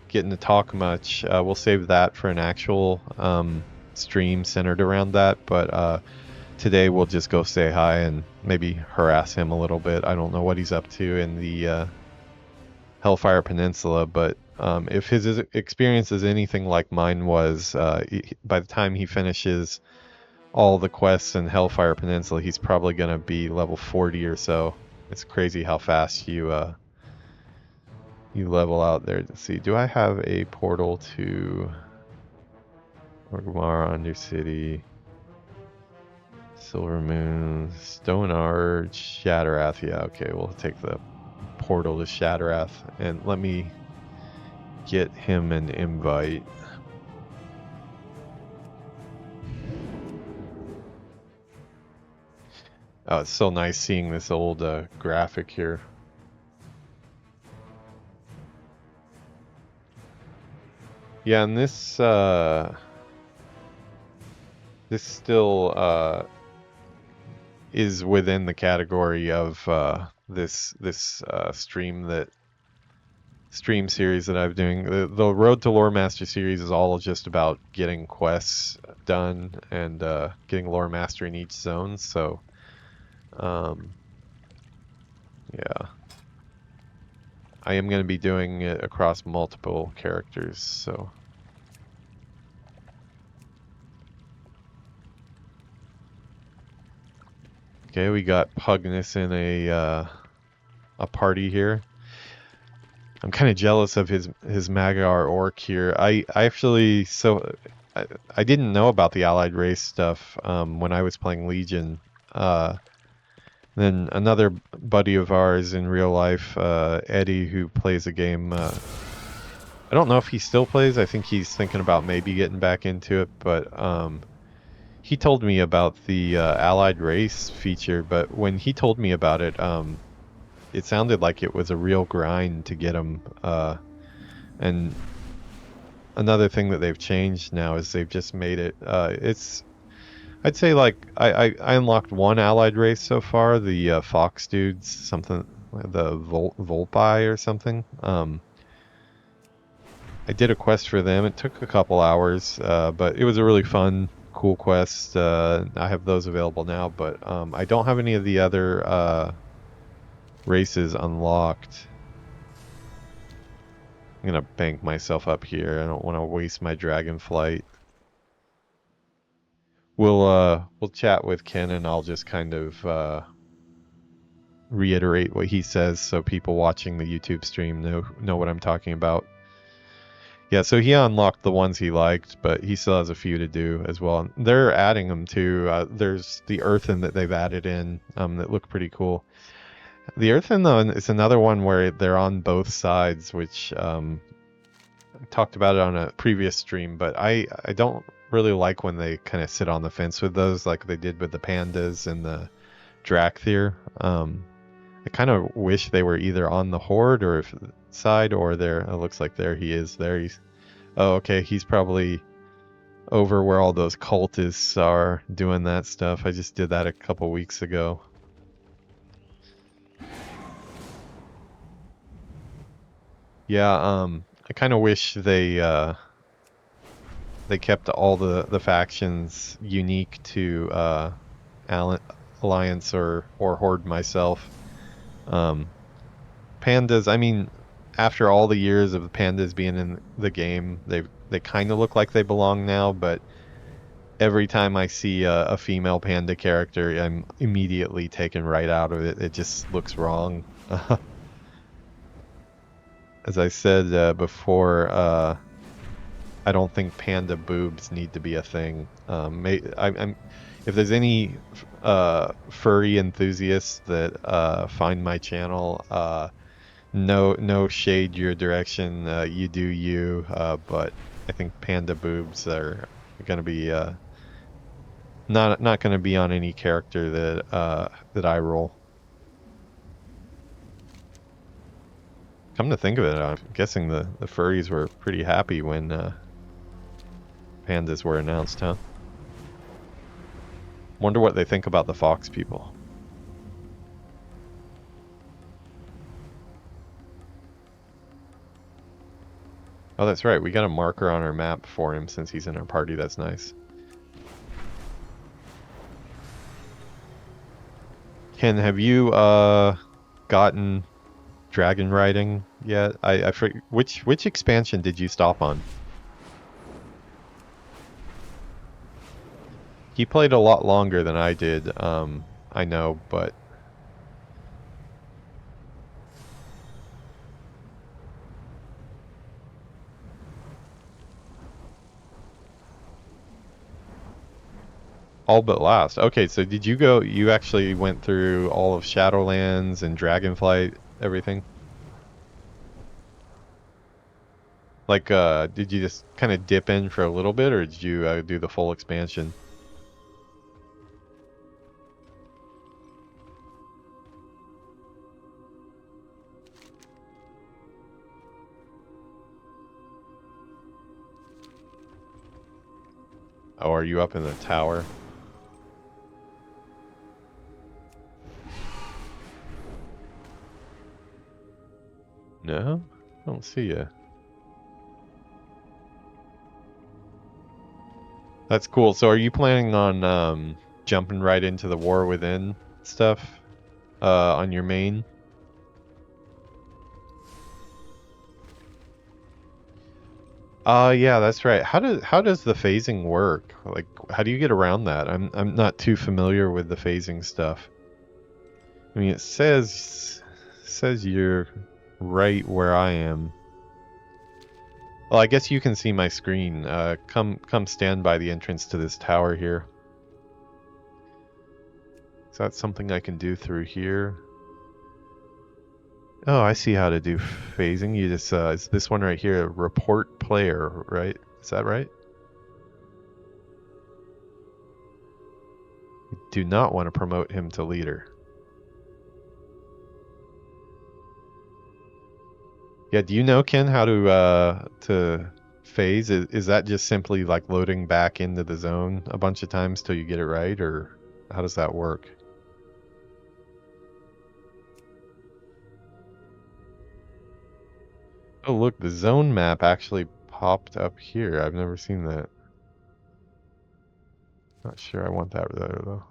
getting to talk much. We'll save that for an actual stream centered around that, but today we'll just go say hi and maybe harass him a little bit. I don't know what he's up to in the Hellfire Peninsula, but if his experience is anything like mine was, by the time he finishes all the quests in Hellfire Peninsula, he's probably going to be level 40 or so. It's crazy how fast you level out there. Let's see, do I have a portal to Orgrimmar, Undercity, Silver Moon, Stone Arch, Shatterath? Yeah, okay, we'll take the portal to Shatterath, and let me get him an invite. Oh, it's so nice seeing this old graphic here. Yeah, and this still is within the category of this stream series that I'm doing. The Road to Loremaster series is all just about getting quests done and getting lore master in each zone. So, yeah, I am going to be doing it across multiple characters. So. Okay, we got Pugness in a party here. I'm kind of jealous of his Magyar orc here. I actually I didn't know about the allied race stuff when I was playing Legion. Then another buddy of ours in real life, Eddie, who plays a game. I don't know if he still plays. I think he's thinking about maybe getting back into it, but he told me about the allied race feature. But when he told me about it, it sounded like it was a real grind to get him. And another thing that they've changed now is they've just made it. I'd say like I unlocked one allied race so far, the Fox dudes, something the Volpi or something. I did a quest for them. It took a couple hours, but it was a really fun, cool quest. I have those available now, but I don't have any of the other races unlocked. I'm gonna bank myself up here. I don't want to waste my dragon flight. We'll chat with Ken, and I'll just kind of reiterate what he says so people watching the YouTube stream know what I'm talking about. Yeah, so he unlocked the ones he liked, but he still has a few to do as well. They're adding them too. There's the earthen that they've added in that look pretty cool. The earthen though is another one where they're on both sides, which I talked about it on a previous stream, but I don't really like when they kind of sit on the fence with those, like they did with the pandas and the Drakthir. I kind of wish they were either on the horde or side or there. It looks like there he is. There he's. Oh, okay. He's probably over where all those cultists are doing that stuff. I just did that a couple weeks ago. Yeah. I kind of wish they kept all the factions unique to Alliance or Horde myself. Pandas, I mean, after all the years of the pandas being in the game, they kind of look like they belong now, but every time I see a female panda character, I'm immediately taken right out of it. It just looks wrong. As I said before, I don't think panda boobs need to be a thing. If there's any furry enthusiasts that find my channel, no shade your direction. You do you. But I think panda boobs are gonna be not gonna be on any character that I roll. Come to think of it, I'm guessing the furries were pretty happy when pandas were announced, huh? Wonder what they think about the fox people. Oh, that's right. We got a marker on our map for him since he's in our party. That's nice. Ken, have you gotten dragon riding yet? I forget, which expansion did you stop on? He played a lot longer than I did. I know, but all but last. Okay, so did you go? You actually went through all of Shadowlands and Dragonflight, everything? Like, did you just kind of dip in for a little bit, or did you do the full expansion? Oh, are you up in the tower? No? I don't see you. That's cool. So are you planning on jumping right into the War Within stuff on your main? Yeah, that's right. How does the phasing work? Like, how do you get around that? I'm not too familiar with the phasing stuff. I mean, it says you're right where I am. Well, I guess you can see my screen. Come stand by the entrance to this tower here. Is that something I can do through here? Oh, I see how to do phasing. You just it's this one right here, report player, right? Is that right? You do not want to promote him to leader. Yeah, do you know, Ken, how to phase? Is that just simply like loading back into the zone a bunch of times till you get it right, or how does that work? Oh, look, the zone map actually popped up here. I've never seen that. Not sure I want that there, though.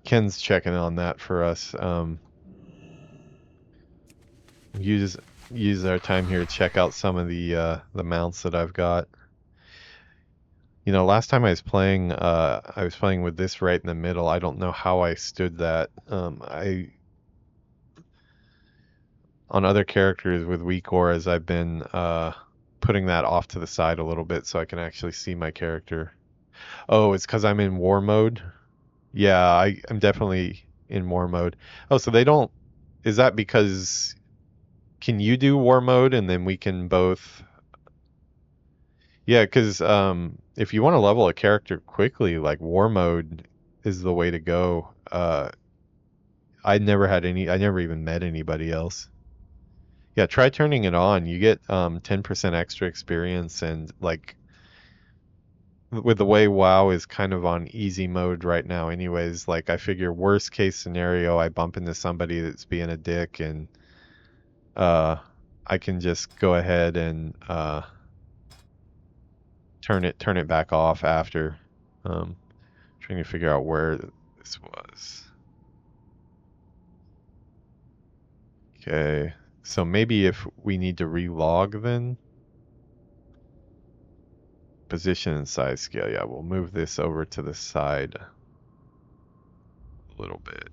Ken's checking on that for us. Use our time here to check out some of the mounts that I've got. You know, last time I was playing with this right in the middle. I don't know how I stood that. On other characters with weak auras, I've been putting that off to the side a little bit so I can actually see my character. Oh, it's because I'm in war mode. Yeah, I'm definitely in war mode. Oh, so they don't. Is that because can you do war mode and then we can both? Yeah, because if you want to level a character quickly, like war mode is the way to go. I never even met anybody else. Yeah, try turning it on. You get 10% extra experience and like with the way WoW is kind of on easy mode right now anyways, like I figure worst case scenario I bump into somebody that's being a dick and uh I can just go ahead and turn it back off after. Um Trying to figure out where this was. Okay. So maybe if we need to relog then position and size scale. Yeah, we'll move this over to the side a little bit.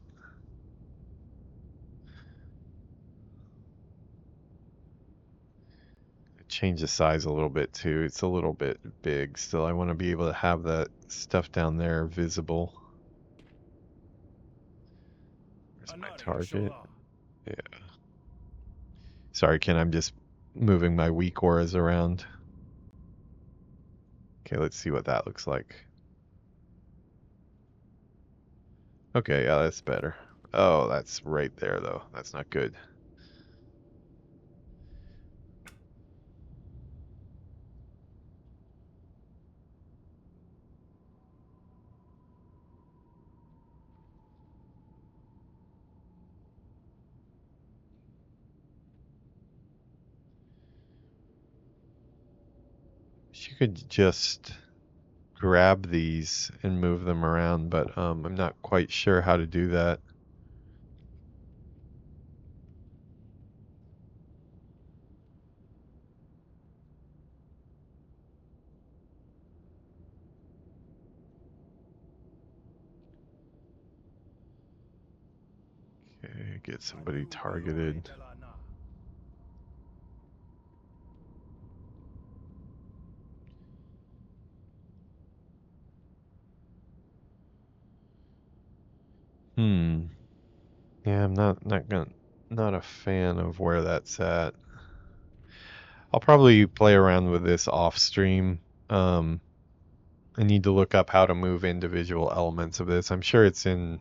Change the size a little bit too. It's a little bit big still. I want to be able to have that stuff down there visible. Where's my target? Yeah. Sorry, Ken, I'm just moving my weak auras around. Okay, let's see what that looks like. Okay, yeah, that's better. Oh, that's right there though. That's not good. She could just grab these and move them around, but I'm not quite sure how to do that. Okay, get somebody targeted. Hmm. Yeah, I'm not a fan of where that's at. I'll probably play around with this off stream. I need to look up how to move individual elements of this. I'm sure it's in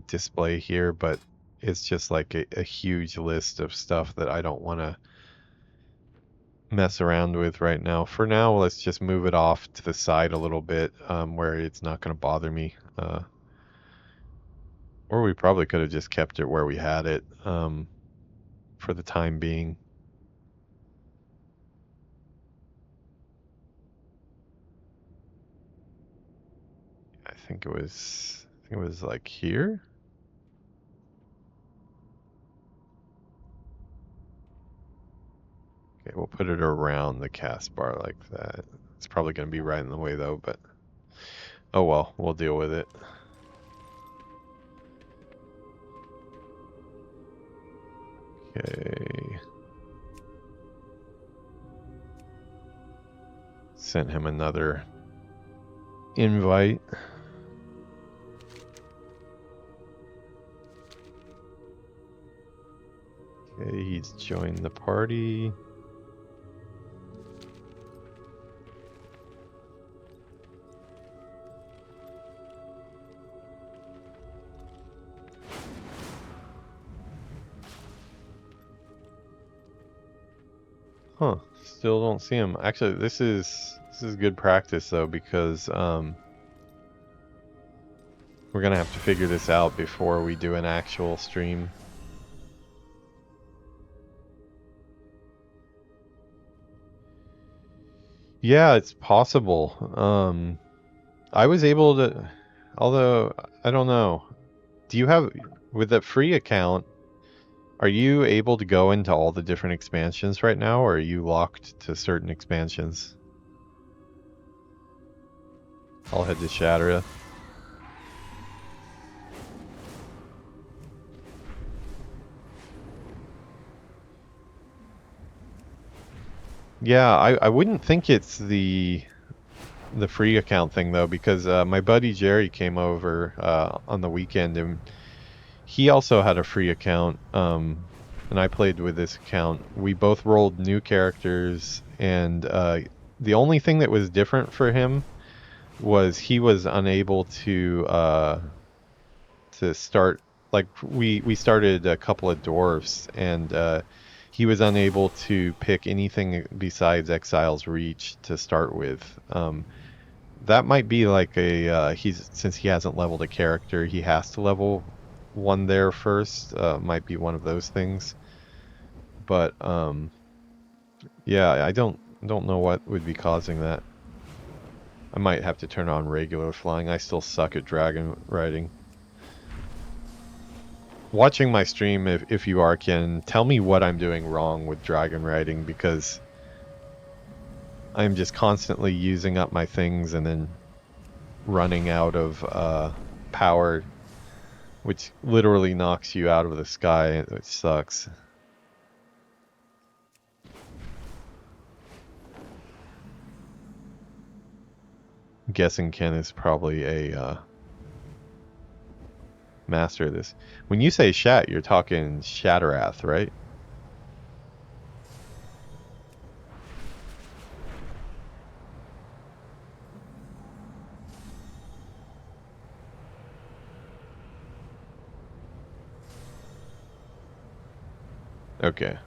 display here, but it's just like a huge list of stuff that I don't want to mess around with right now. For now, let's just move it off to the side a little bit, where it's not going to bother me. Or we probably could have just kept it where we had it, for the time being. I think it was like here. Okay, we'll put it around the cast bar like that. It's probably going to be right in the way though, but oh well, we'll deal with it. Okay. Sent him another invite. Okay, he's joined the party. Huh, still don't see him. Actually, this is good practice though, because we're gonna have to figure this out before we do an actual stream. Yeah, it's possible. I was able to, although I don't know. Do you have with the free account? Are you able to go into all the different expansions right now, or are you locked to certain expansions? I'll head to Shattered. Yeah, I wouldn't think it's the free account thing though, because my buddy Jerry came over on the weekend and he also had a free account. And I played with this account. We both rolled new characters, and the only thing that was different for him was he was unable to start. Like we started a couple of dwarves, and he was unable to pick anything besides Exile's Reach to start with. That might be like a he's since he hasn't leveled a character, he has to level one there first. Might be one of those things. But yeah, I don't know what would be causing that. I might have to turn on regular flying. I still suck at dragon riding. Watching my stream, if you are, can tell me what I'm doing wrong with dragon riding, because I'm just constantly using up my things and then running out of power, which literally knocks you out of the sky, which sucks. I'm guessing Ken is probably a master of this. When you say Shat, you're talking Shatterath, right? Okay.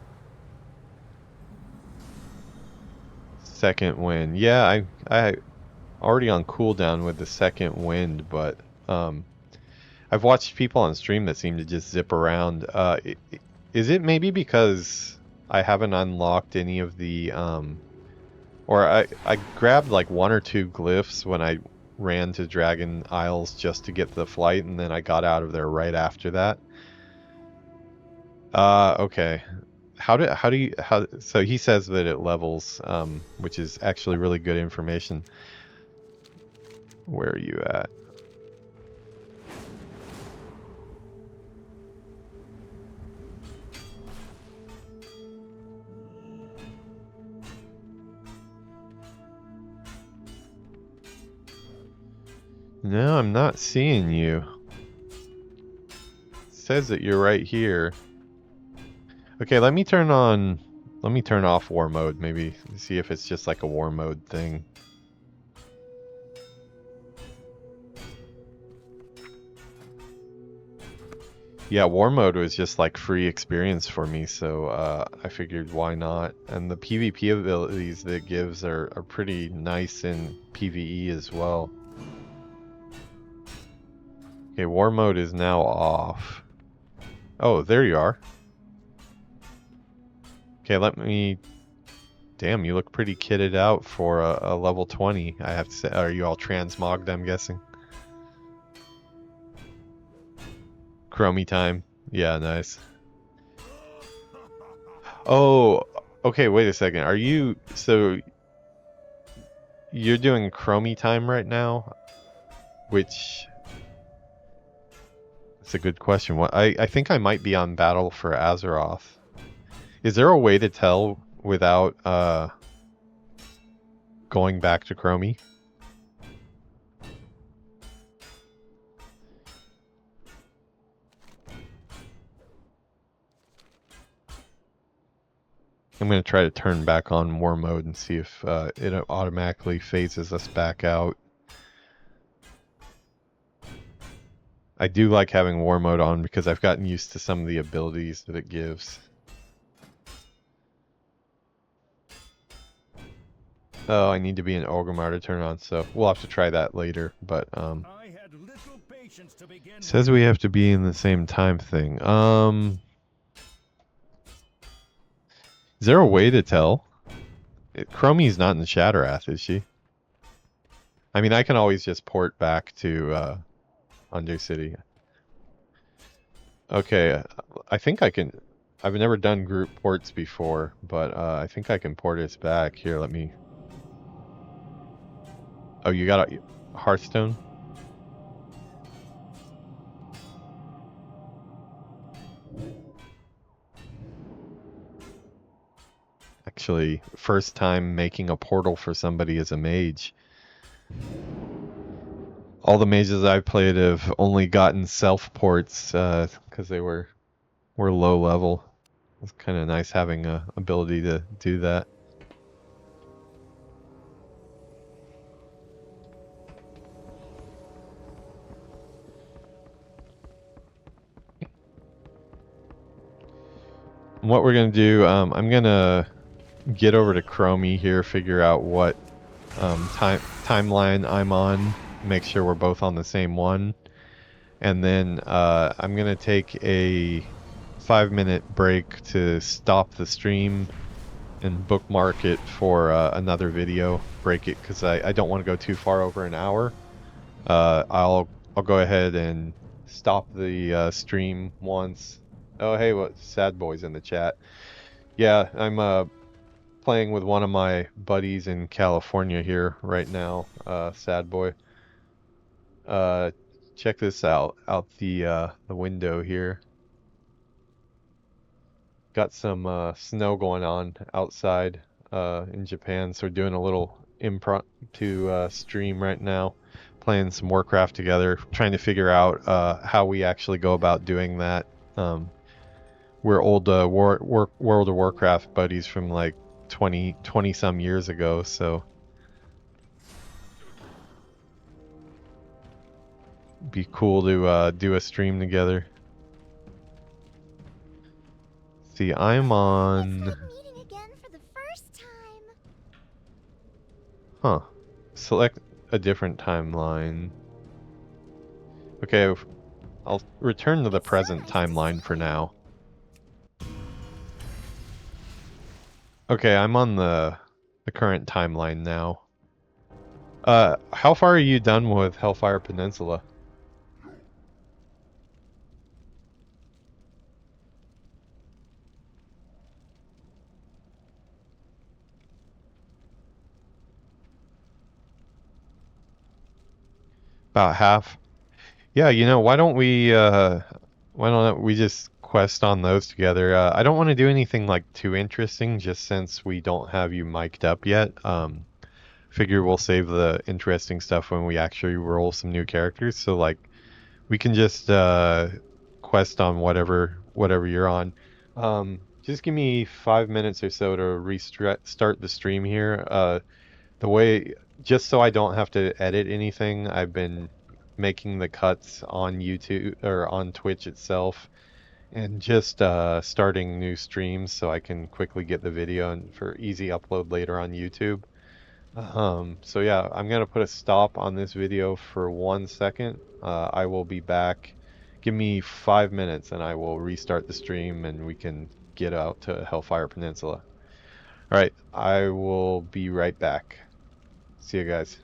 Second wind. Yeah, I already on cooldown with the second wind, but I've watched people on stream that seem to just zip around. Is it maybe because I haven't unlocked any of the or I grabbed like one or two glyphs when I ran to Dragon Isles just to get the flight, and then I got out of there right after that. Okay. So he says that it levels, which is actually really good information. Where are you at? No, I'm not seeing you. It says that you're right here. Okay, let me turn off war mode, maybe see if it's just like a war mode thing. Yeah, war mode was just like free experience for me, so I figured why not. And the PvP abilities that it gives are pretty nice in PvE as well. Okay, war mode is now off. Oh, there you are. Okay, let me... Damn, you look pretty kitted out for a level 20, I have to say. Are you all transmogged, I'm guessing? Chromie time. Yeah, nice. Oh, okay, wait a second. Are you... So... You're doing Chromie time right now? Which... It's a good question. What I think I might be on Battle for Azeroth. Is there a way to tell without going back to Chromie? I'm going to try to turn back on war mode and see if it automatically phases us back out. I do like having war mode on because I've gotten used to some of the abilities that it gives. Oh, I need to be an Orgrimmar to turn on, so we'll have to try that later, but says we have to be in the same time thing. Is there a way to tell Chromie's not in Shattrath, is she? I mean, I can always just port back to Undercity. Okay, I think I can. I've never done group ports before, but I think I can port us back. Here, let me. Oh, you got a Hearthstone? Actually, first time making a portal for somebody as a mage. All the mages I've played have only gotten self ports because they were low level. It's kind of nice having a ability to do that. What we're gonna do, I'm gonna get over to Chromie here, figure out what timeline I'm on, make sure we're both on the same one, and then I'm gonna take a 5-minute break to stop the stream and bookmark it for another video. Break it because I don't want to go too far over an hour. I'll go ahead and stop the stream once. Oh hey, what Sad Boy's in the chat? Yeah, I'm playing with one of my buddies in California here right now. Sad Boy. Check this out the window here. Got some snow going on outside in Japan, so we're doing a little impromptu stream right now, playing some Warcraft together, trying to figure out how we actually go about doing that. We're old World of Warcraft buddies from like 20 some years ago, so be cool to do a stream together. See, I'm on. Meeting again for the first time. Huh. Select a different timeline. Okay, I'll return to the present timeline for now. Okay, I'm on the current timeline now. How far are you done with Hellfire Peninsula? About half. Yeah, you know, why don't we just quest on those together? I don't want to do anything like too interesting just since we don't have you mic'd up yet. Figure we'll save the interesting stuff when we actually roll some new characters. So like we can just quest on whatever you're on. Just give me 5 minutes or so to start the stream here. The way, just so I don't have to edit anything, I've been making the cuts on YouTube or on Twitch itself, and just starting new streams so I can quickly get the video and for easy upload later on YouTube. So yeah, I'm gonna put a stop on this video for 1 second. I will be back. Give me 5 minutes and I will restart the stream and we can get out to Hellfire Peninsula. Alright, I will be right back. See you guys.